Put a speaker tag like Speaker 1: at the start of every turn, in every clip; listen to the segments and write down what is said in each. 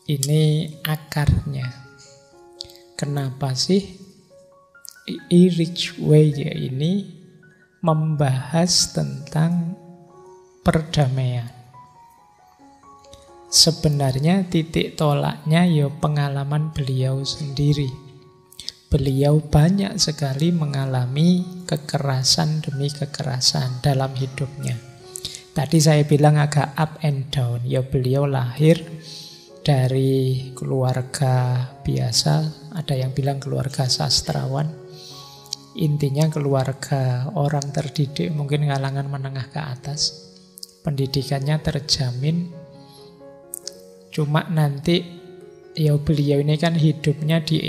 Speaker 1: Ini akarnya. Kenapa sih Ridgway ini membahas tentang perdamaian? Sebenarnya titik tolaknya ya pengalaman beliau sendiri. Beliau banyak sekali mengalami kekerasan demi kekerasan dalam hidupnya. Tadi saya bilang agak up and down. Ya beliau lahir dari keluarga biasa, ada yang bilang keluarga sastrawan. Intinya keluarga orang terdidik, mungkin kalangan menengah ke atas. Pendidikannya terjamin. Cuma nanti ya beliau ini kan hidupnya di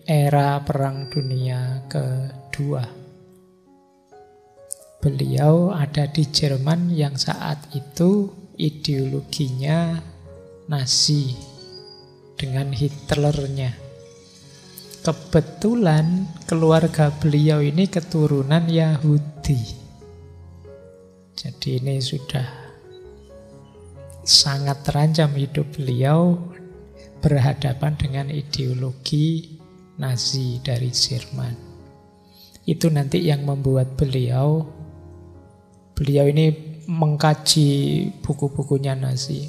Speaker 1: era Perang Dunia Kedua. Beliau ada di Jerman yang saat itu ideologinya Nazi dengan Hitlernya. Kebetulan keluarga beliau ini keturunan Yahudi. Jadi ini sudah sangat terancam hidup beliau berhadapan dengan ideologi Nazi dari Jerman. Itu nanti yang membuat beliau ini mengkaji buku-bukunya Nazi.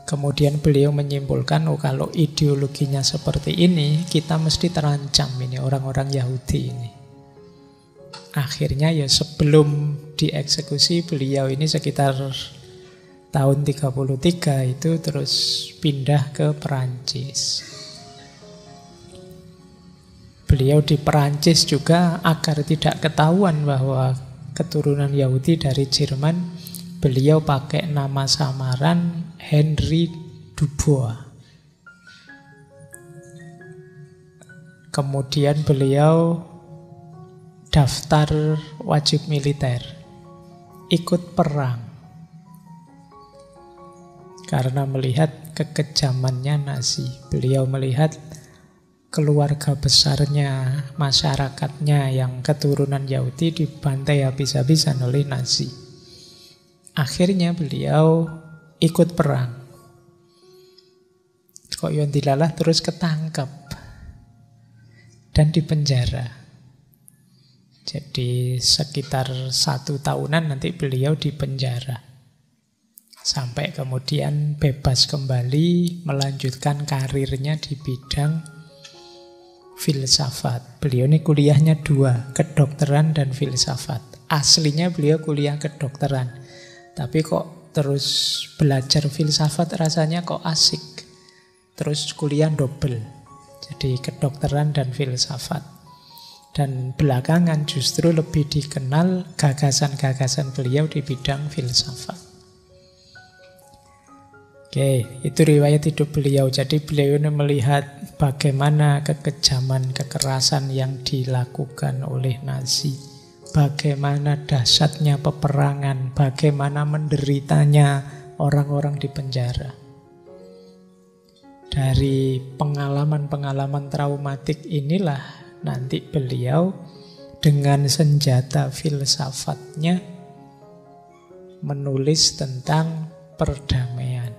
Speaker 1: Kemudian beliau menyimpulkan, kalau ideologinya seperti ini, kita mesti terancam ini orang-orang Yahudi ini. Akhirnya ya sebelum dieksekusi beliau ini sekitar tahun 33 itu terus pindah ke Perancis. Beliau di Perancis juga agar tidak ketahuan bahwa keturunan Yahudi dari Jerman, beliau pakai nama samaran Henry Dubois. Kemudian beliau daftar wajib militer, ikut perang. Karena melihat kekejamannya Nazi. Beliau melihat keluarga besarnya, masyarakatnya yang keturunan Yahudi dibantai habis-habisan oleh Nazi. Akhirnya beliau ikut perang. Kok yang dilalah terus ketangkep dan dipenjara. Jadi sekitar 1 tahunan nanti beliau dipenjara. Sampai kemudian bebas kembali melanjutkan karirnya di bidang filsafat. Beliau ini kuliahnya 2, kedokteran dan filsafat. Aslinya beliau kuliah kedokteran. Tapi kok terus belajar filsafat rasanya kok asik. Terus kuliah double. Jadi kedokteran dan filsafat. Dan belakangan justru lebih dikenal gagasan-gagasan beliau di bidang filsafat. Oke, itu riwayat hidup beliau. Jadi beliau ini melihat bagaimana kekejaman, kekerasan yang dilakukan oleh Nazi. Bagaimana dahsyatnya peperangan, bagaimana menderitanya orang-orang di penjara. Dari pengalaman-pengalaman traumatik inilah nanti beliau dengan senjata filsafatnya menulis tentang perdamaian.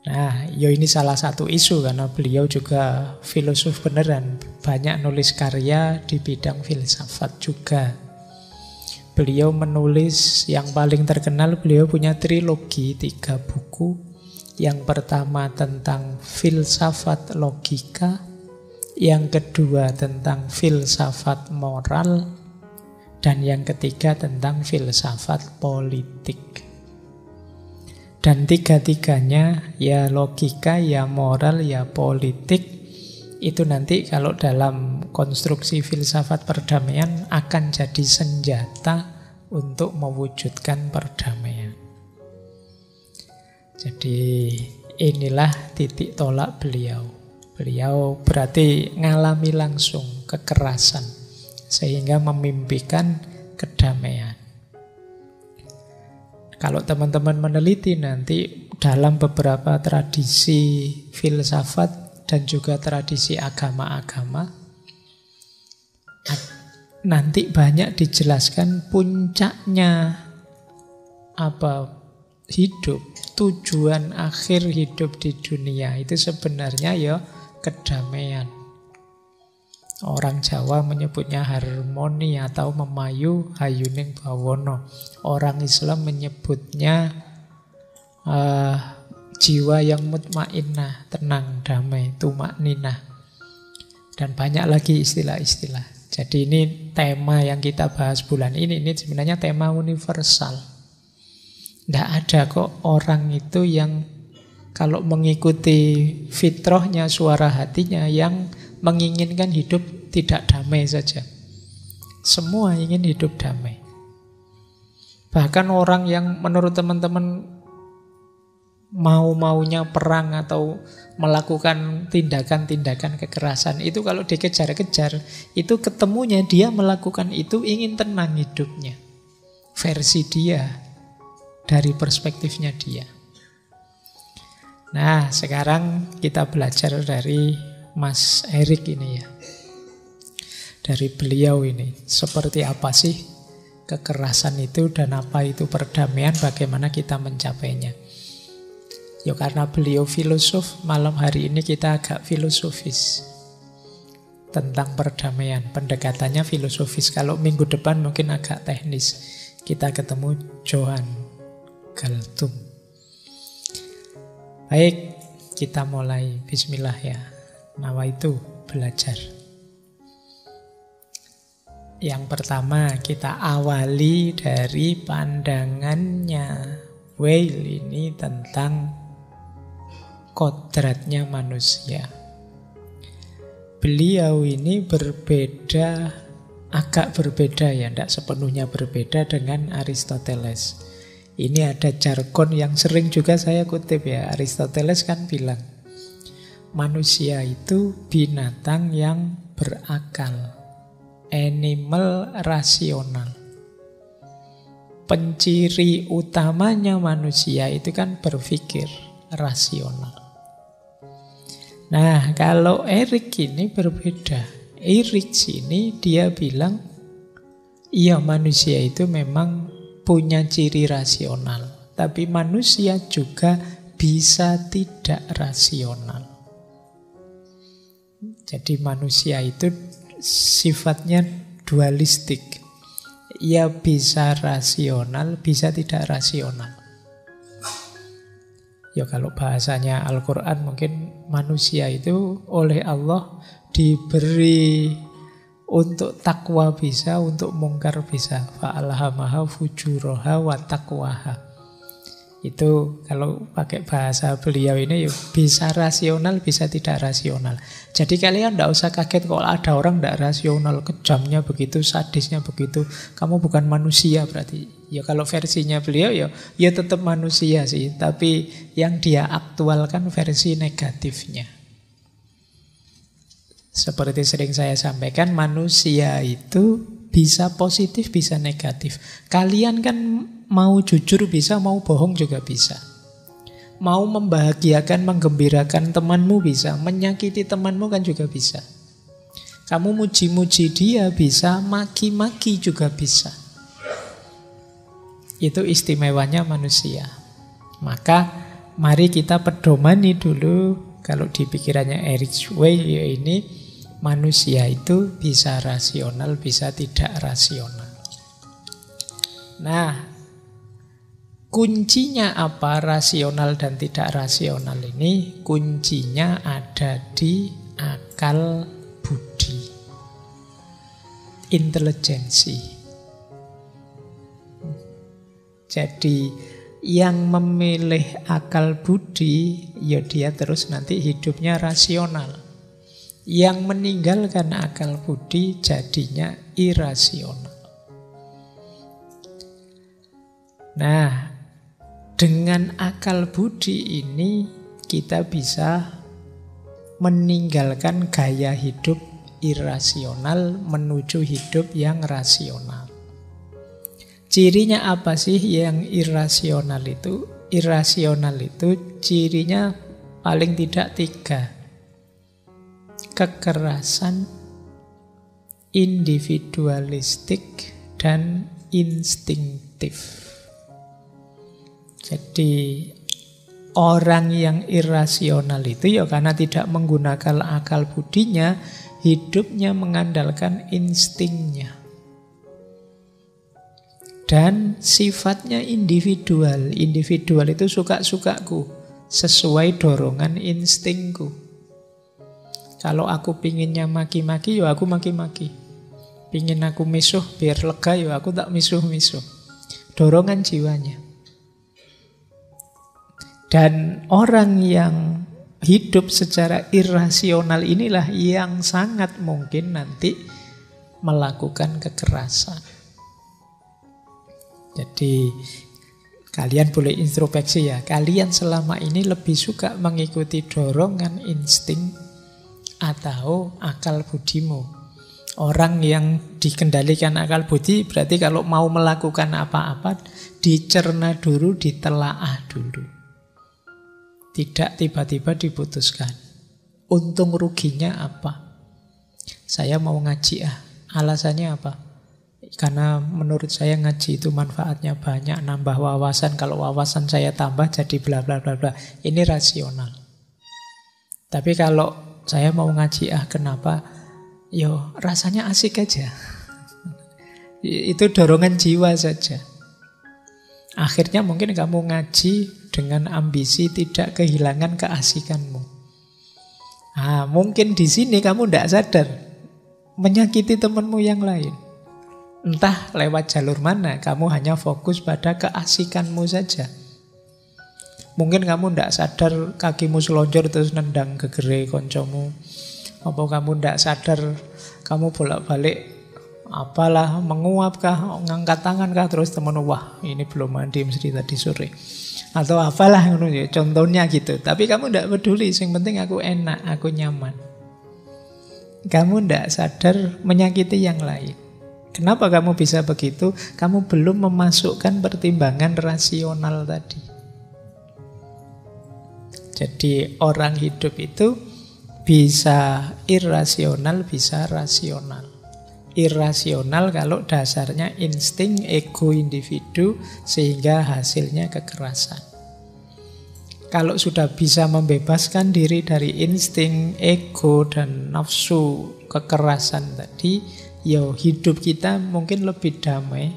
Speaker 1: Nah, ini salah satu isu karena beliau juga filosof beneran. Banyak nulis karya di bidang filsafat juga. Beliau menulis yang paling terkenal, beliau punya trilogi 3 buku. Yang pertama tentang filsafat logika, yang kedua tentang filsafat moral, dan yang ketiga tentang filsafat politik. Dan tiga-tiganya, ya logika, ya moral, ya politik, itu nanti kalau dalam konstruksi filsafat perdamaian akan jadi senjata untuk mewujudkan perdamaian. Jadi inilah titik tolak beliau. Beliau berarti ngalami langsung kekerasan sehingga memimpikan kedamaian. Kalau teman-teman meneliti nanti dalam beberapa tradisi filsafat dan juga tradisi agama-agama, nanti banyak dijelaskan puncaknya hidup, tujuan akhir hidup di dunia itu sebenarnya ya kedamaian. Orang Jawa menyebutnya harmoni atau memayu hayuning bawono. Orang Islam menyebutnya jiwa yang mutmainnah, tenang, damai, tumakninah. Dan banyak lagi istilah-istilah. Jadi ini tema yang kita bahas bulan ini sebenarnya tema universal. Tidak ada kok orang itu yang kalau mengikuti fitrahnya, suara hatinya yang menginginkan hidup tidak damai saja. Semua ingin hidup damai. Bahkan orang yang menurut teman-teman mau-maunya perang atau melakukan tindakan-tindakan kekerasan, itu kalau dikejar-kejar, itu ketemunya dia melakukan itu ingin tenang hidupnya. Versi dia, dari perspektifnya dia. Nah, sekarang kita belajar dari Mas Erik ini ya. Dari beliau ini, seperti apa sih kekerasan itu dan apa itu perdamaian, bagaimana kita mencapainya. Ya karena beliau filosof, malam hari ini kita agak filosofis tentang perdamaian. Pendekatannya filosofis. Kalau minggu depan mungkin agak teknis. Kita ketemu Johan Galtung. Baik, kita mulai. Bismillah ya. Nawa itu belajar. Yang pertama kita awali dari pandangannya Weil ini tentang kodratnya manusia. Beliau ini berbeda, agak berbeda ya, tidak sepenuhnya berbeda dengan Aristoteles. Ini ada jargon yang sering juga saya kutip ya. Aristoteles kan bilang, manusia itu binatang yang berakal, animal rasional. Penciri utamanya manusia itu kan berpikir rasional. Nah, kalau Erik ini berbeda. Erik sini dia bilang, iya manusia itu memang punya ciri rasional, tapi manusia juga bisa tidak rasional. Jadi manusia itu sifatnya dualistik. Ia bisa rasional, bisa tidak rasional. Ya kalau bahasanya Al-Quran mungkin manusia itu oleh Allah diberi untuk takwa bisa, untuk mungkar bisa. Fa'alhamaha fujuraha wa taqwaha. Itu kalau pakai bahasa beliau ini bisa rasional, bisa tidak rasional. Jadi kalian tidak usah kaget kalau ada orang tidak rasional, kejamnya begitu, sadisnya begitu. Kamu bukan manusia berarti. Ya kalau versinya beliau ya tetap manusia sih, tapi yang dia aktualkan versi negatifnya. Seperti sering saya sampaikan, manusia itu bisa positif, bisa negatif. Kalian kan mau jujur bisa, mau bohong juga bisa. Mau membahagiakan, menggembirakan temanmu bisa, menyakiti temanmu kan juga bisa. Kamu muji-muji dia bisa, maki-maki juga bisa. Itu istimewanya manusia. Maka mari kita pedomani dulu, kalau di pikirannya Erik Weil ini manusia itu bisa rasional, bisa tidak rasional. Nah, kuncinya apa rasional dan tidak rasional ini? Kuncinya ada di akal budi, intelijensi. Jadi yang memilih akal budi, ya dia terus nanti hidupnya rasional. Yang meninggalkan akal budi jadinya irasional. Nah, dengan akal budi ini kita bisa meninggalkan gaya hidup irasional menuju hidup yang rasional. Cirinya apa sih yang irasional itu? Irasional itu cirinya paling tidak 3. Kekerasan, individualistik, dan instinktif. Jadi orang yang irasional itu ya karena tidak menggunakan akal budinya, hidupnya mengandalkan instingnya. Dan sifatnya individual. Individual itu suka-sukaku, sesuai dorongan instingku. Kalau aku pinginnya maki-maki, ya aku maki-maki. Pingin aku misuh biar lega, ya aku tak misuh-misuh. Dorongan jiwanya. Dan orang yang hidup secara irasional inilah yang sangat mungkin nanti melakukan kekerasan. Jadi kalian boleh introspeksi ya. Kalian selama ini lebih suka mengikuti dorongan insting atau akal budimu. Orang yang dikendalikan akal budi berarti kalau mau melakukan apa-apa dicerna dulu, ditelaah dulu. Tidak tiba-tiba diputuskan. Untung ruginya apa? Saya mau ngaji alasannya apa? Karena menurut saya ngaji itu manfaatnya banyak, nambah wawasan. Kalau wawasan saya tambah jadi bla bla bla bla. Ini rasional. Tapi kalau saya mau ngaji kenapa? Yo rasanya asik aja. Itu dorongan jiwa saja. Akhirnya mungkin kamu ngaji dengan ambisi tidak kehilangan keasikanmu. Mungkin di sini kamu tidak sadar menyakiti temanmu yang lain. Entah lewat jalur mana, kamu hanya fokus pada keasikanmu saja. Mungkin kamu tidak sadar kakimu selonjor terus nendang gegere koncomu. Apa kamu tidak sadar kamu bolak-balik apalah menguapkah, ngangkat tangankah terus temen wah ini belum mandi mesti tadi sore. Atau apalah contohnya gitu. Tapi kamu tidak peduli, yang penting aku enak, aku nyaman. Kamu tidak sadar menyakiti yang lain. Kenapa kamu bisa begitu? Kamu belum memasukkan pertimbangan rasional tadi. Jadi orang hidup itu bisa irasional, bisa rasional. Irasional kalau dasarnya insting, ego individu, sehingga hasilnya kekerasan. Kalau sudah bisa membebaskan diri dari insting, ego, dan nafsu kekerasan tadi, hidup kita mungkin lebih damai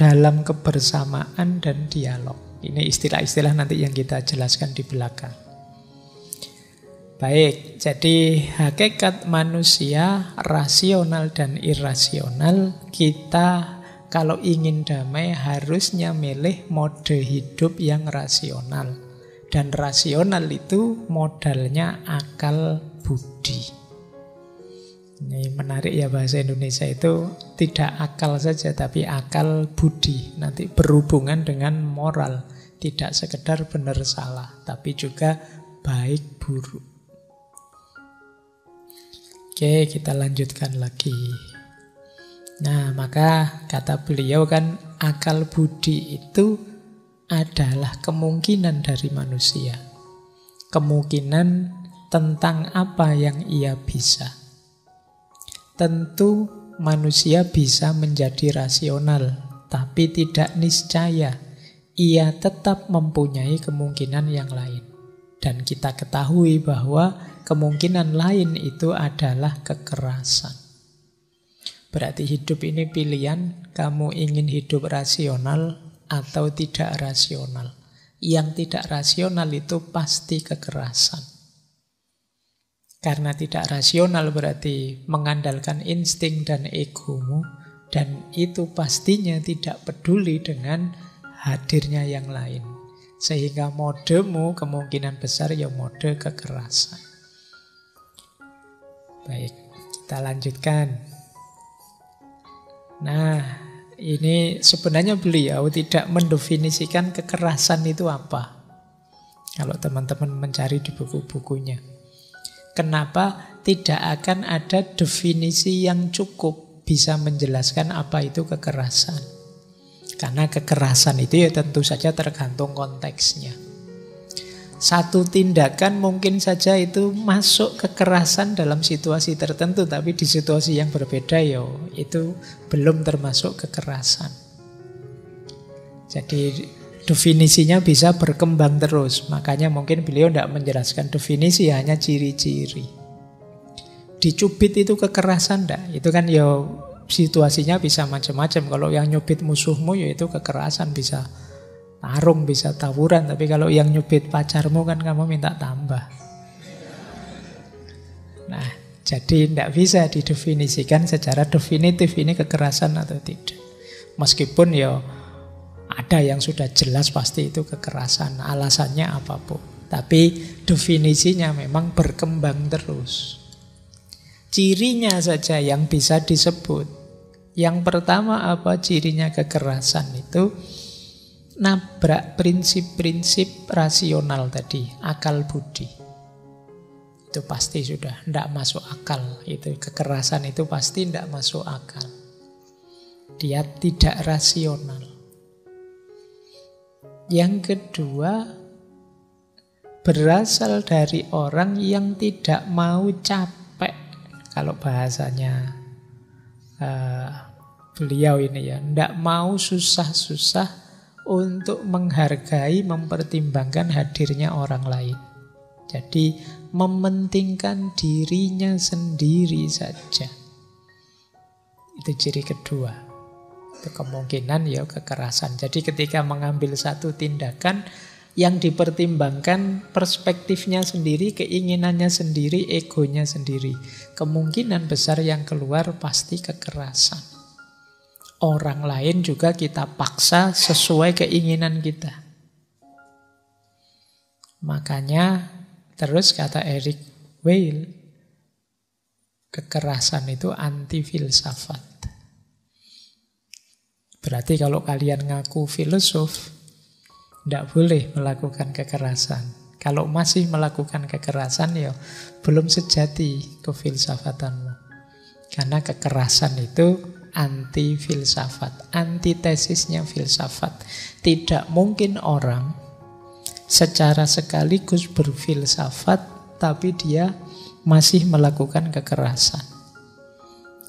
Speaker 1: dalam kebersamaan dan dialog. Ini istilah-istilah nanti yang kita jelaskan di belakang. Baik, jadi hakikat manusia rasional dan irasional. Kita kalau ingin damai harusnya milih mode hidup yang rasional. Dan rasional itu modalnya akal budi. Ini menarik ya, bahasa Indonesia itu tidak akal saja tapi akal budi. Nanti berhubungan dengan moral. Tidak sekedar benar salah tapi juga baik buruk. Oke, kita lanjutkan lagi. Nah, maka kata beliau kan akal budi itu adalah kemungkinan dari manusia. Kemungkinan tentang apa yang ia bisa. Tentu manusia bisa menjadi rasional, tapi tidak niscaya. Ia tetap mempunyai kemungkinan yang lain. Dan kita ketahui bahwa kemungkinan lain itu adalah kekerasan. Berarti hidup ini pilihan, kamu ingin hidup rasional atau tidak rasional. Yang tidak rasional itu pasti kekerasan. Karena tidak rasional berarti mengandalkan insting dan egomu, dan itu pastinya tidak peduli dengan hadirnya yang lain. Sehingga modemu kemungkinan besar ya mode kekerasan. Baik, kita lanjutkan. Nah, ini sebenarnya beliau tidak mendefinisikan kekerasan itu apa. Kalau teman-teman mencari di buku-bukunya. Kenapa tidak akan ada definisi yang cukup bisa menjelaskan apa itu kekerasan? Karena kekerasan itu ya tentu saja tergantung konteksnya. Satu tindakan mungkin saja itu masuk kekerasan dalam situasi tertentu, tapi di situasi yang berbeda itu belum termasuk kekerasan. Jadi definisinya bisa berkembang terus. Makanya mungkin beliau tidak menjelaskan definisi, hanya ciri-ciri. Dicubit itu kekerasan enggak? Itu kan ya situasinya bisa macam-macam. Kalau yang nyubit musuhmu ya itu kekerasan, bisa tarung, bisa tawuran. Tapi kalau yang nyubit pacarmu kan kamu minta tambah. Nah, jadi tidak bisa didefinisikan secara definitif ini kekerasan atau tidak. Meskipun ya ada yang sudah jelas pasti itu kekerasan, alasannya apapun. Tapi definisinya memang berkembang terus. Cirinya saja yang bisa disebut. Yang pertama apa cirinya kekerasan itu? Nabrak prinsip-prinsip rasional tadi, akal budi. Itu pasti sudah tidak masuk akal. Itu kekerasan itu pasti tidak masuk akal. Dia tidak rasional. Yang kedua, berasal dari orang yang tidak mau capek. Kalau bahasanya beliau ini ya, tidak mau susah-susah untuk menghargai, mempertimbangkan hadirnya orang lain. Jadi mementingkan dirinya sendiri saja. Itu ciri kedua. Itu kemungkinan ya kekerasan. Jadi ketika mengambil satu tindakan, yang dipertimbangkan perspektifnya sendiri, keinginannya sendiri, egonya sendiri. Kemungkinan besar yang keluar pasti kekerasan. Orang lain juga kita paksa sesuai keinginan kita. Makanya terus kata Eric Weil, kekerasan itu anti filsafat. Berarti kalau kalian ngaku filosof, tidak boleh melakukan kekerasan. Kalau masih melakukan kekerasan ya belum sejati kefilsafatanmu. Karena kekerasan itu anti filsafat, antitesisnya filsafat. Tidak mungkin orang secara sekaligus berfilsafat tapi dia masih melakukan kekerasan.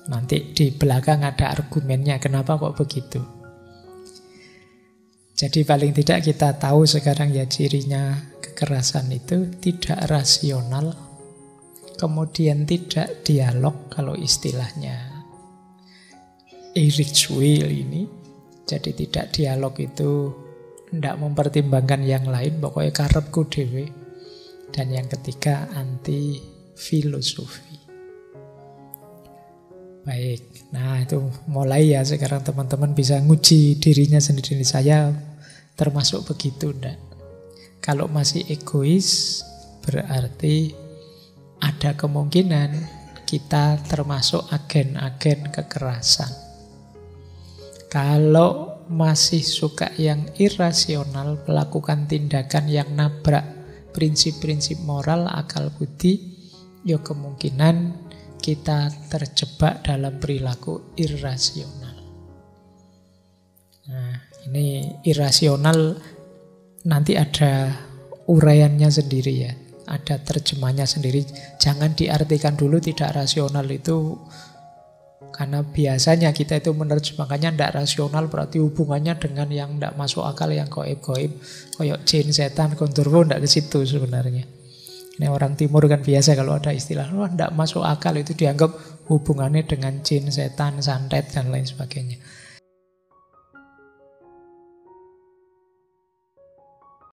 Speaker 1: Nanti di belakang ada argumennya kenapa kok begitu. Jadi paling tidak kita tahu sekarang ya cirinya kekerasan itu tidak rasional, kemudian tidak dialog kalau istilahnya Eric Weil ini. Jadi tidak dialog itu tidak mempertimbangkan yang lain, pokoknya karepku dhewe. Dan yang ketiga anti filosofi. Baik, nah itu mulai ya sekarang teman-teman bisa nguji dirinya sendiri. Saya termasuk begitu enggak? Kalau masih egois berarti ada kemungkinan kita termasuk agen-agen kekerasan. Kalau masih suka yang irasional, melakukan tindakan yang nabrak prinsip-prinsip moral, akal budi, ya kemungkinan kita terjebak dalam perilaku irasional. Nah, ini irasional nanti ada uraiannya sendiri ya. Ada terjemahnya sendiri. Jangan diartikan dulu tidak rasional itu, karena biasanya kita itu menerjemahkannya tidak rasional berarti hubungannya dengan yang tidak masuk akal, yang goib-goib, kayak jin, setan, gondorwo, tidak ke situ sebenarnya. Ini orang timur kan biasa kalau ada istilah wah tidak masuk akal itu dianggap hubungannya dengan jin, setan, santet dan lain sebagainya.